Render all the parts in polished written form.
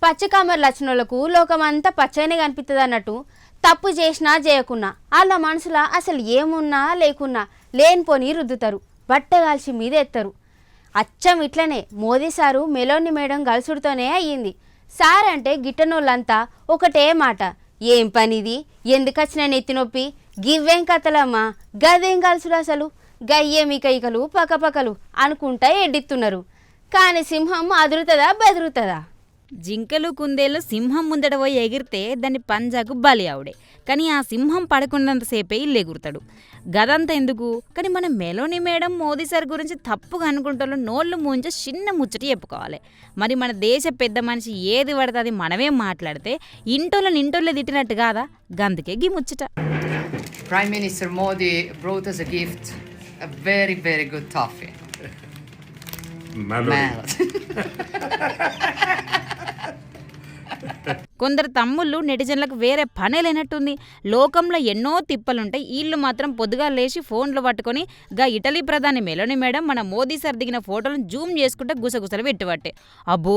పచ్చకామర్లు వచ్చినోళ్లకు లోకమంతా పచ్చనే కనిపిస్తుంది అన్నట్టు తప్పు చేసినా చేయకున్నా వాళ్ళ మనసులో అసలు ఏమున్నా లేకున్నా లేనిపోని రుద్దుతారు, బట్టగాల్చి మీద ఎత్తారు. అచ్చం ఇట్లనే మోదీ సారు మెలోని మేడం గలుసుడితోనే అయ్యింది. సార్ అంటే గిట్టనోళ్ళంతా ఒకటే మాట, ఏం పనిది, ఎందుకొచ్చిన నెత్తి నొప్పి, గివ్వేం కథలమ్మా, గదేం కలుసుడు, అసలు గయ్యేమి కైకలు పకపకలు అనుకుంటా ఎడ్డిస్తున్నారు. కానీ సింహం అదురుతుందా బెదురుతుందా? జింకలు కుందేలు సింహం ముందట పోయి ఎగిరితే దాన్ని పంజాకు బలి ఆవుడే, కానీ ఆ సింహం పడుకున్నంతసేపే ఇల్లు ఎగురుతాడు. గదంతా ఎందుకు, కానీ మన మెలోని మేడం మోదీ సార్ గురించి తప్పుగా అనుకుంటాలో నోళ్ళు ముంచే చిన్న ముచ్చట చెప్పుకోవాలి. మరి మన దేశ పెద్ద మనిషి ఏది పడుతుంది మనమే మాట్లాడితే ఇంటోళ్ళని తిట్టినట్టు కాదా? గందుకే గీ ముచ్చట. Prime Minister Modi brought us a gift, a very, very good toffee. Melody. కొందరు తమ్ముళ్ళు నెటిజన్లకు వేరే పనే లేనట్టుంది. లోకంలో ఎన్నో తిప్పలుంటాయి, వీళ్ళు మాత్రం పొద్దుగా లేచి ఫోన్లు పట్టుకొని గా ఇటలీ ప్రధాని మెలోని మేడం మన మోదీ సార్ దిగిన ఫోటోలను జూమ్ చేసుకుంటే గుసగుసలు పెట్టుబట్టే. అబ్బో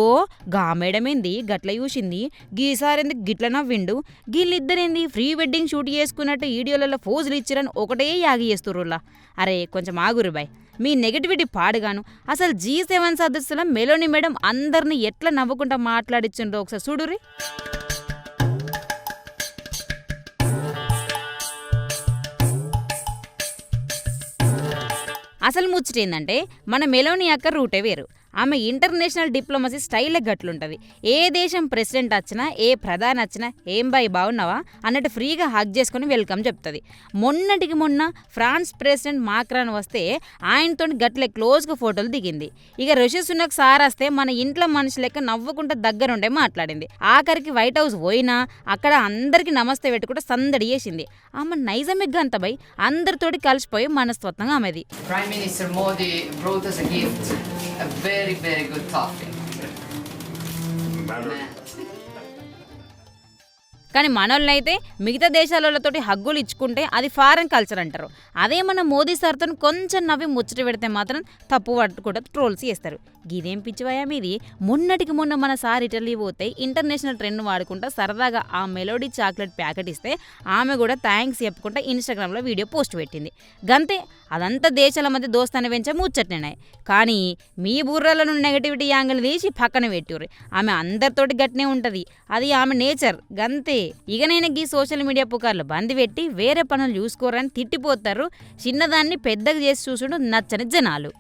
గా మేడం ఏంది గట్ల చూసింది, గీసారేంది గిట్ల నవ్విండు, వీళ్ళిద్దరేంది ప్రీ వెడ్డింగ్ షూట్ చేసుకున్నట్టు వీడియోలలో ఫోజులు ఇచ్చిరని ఒకటే యాగి చేస్తుర్రులా. అరే కొంచెం ఆగురు బాయ్, మీ నెగటివిటీ పాడుగాను. అసలు G7 సదస్సుల మెలోని మేడం అందరినీ ఎట్లా నవ్వుకుంటా మాట్లాడిచ్చిండ్రో ఒకసారి చూడురి. అసలు ముచ్చటేందంటే మన మెలోని అక్క రూటే వేరు. ఆమె ఇంటర్నేషనల్ డిప్లొమసీ స్టైలే గట్లుంటుంది. ఏ దేశం ప్రెసిడెంట్ వచ్చినా ఏ ప్రధాని వచ్చినా ఏం బాయ్ బాగున్నావా అన్నట్టు ఫ్రీగా హగ్ చేసుకుని వెల్కమ్ చెప్తుంది. మొన్నటికి మొన్న ఫ్రాన్స్ ప్రెసిడెంట్ మాక్రాన్ వస్తే ఆయనతో గట్లే క్లోజ్గా ఫోటోలు దిగింది. ఇక రిషి సునక్ సార్ వస్తే మన ఇంట్లో మనిషి లెక్క నవ్వుకుంటూ దగ్గరుండే మాట్లాడింది. ఆఖరికి వైట్ హౌస్ పోయినా అక్కడ అందరికీ నమస్తే పెట్టుకుంటే సందడి చేసింది. ఆమె నైజమే గంత బై అందరితోటి కలిసిపోయి మనస్తత్వంగా ఆమెది. Prime Minister Modi brought us a gift, a very, very good toffee. కానీ మనోళ్ళైతే మిగతా దేశాలతోటి హగ్గులు ఇచ్చుకుంటే అది ఫారెన్ కల్చర్ అంటారు. అదే మన మోదీ సార్తో కొంచెం నవ్వి ముచ్చట పెడితే మాత్రం తప్పు పట్టుకుంటూ ట్రోల్స్ చేస్తారు. గిదేం పిచ్చివయా మీది, మొన్నటికి మొన్న మన సార్ ఇటలీ పోతే ఇంటర్నేషనల్ ట్రెండ్ వాడుకుంటా సరదాగా ఆ మెలోడీ చాక్లెట్ ప్యాకెట్ ఇస్తే ఆమె కూడా థ్యాంక్స్ చెప్పుకుంటా ఇన్స్టాగ్రామ్లో వీడియో పోస్ట్ పెట్టింది. గంతే, అదంతా దేశాల మధ్య దోస్తాన్ని పెంచే ముచ్చట్నేనాయి. కానీ మీ బుర్రలో నుండి నెగటివిటీ యాంగిల్ తీసి పక్కన పెట్టిర్రు. ఆమె అందరితోటి గట్నే ఉంటుంది, అది ఆమె నేచర్ గంతే. ఇక నేను గీ సోషల్ మీడియా పుకార్లు బంద్ పెట్టి వేరే పనులు చూసుకోరని తిట్టిపోతారు. చిన్నదాన్ని పెద్దగా చేసి చూసుడు నచ్చని జనాలు.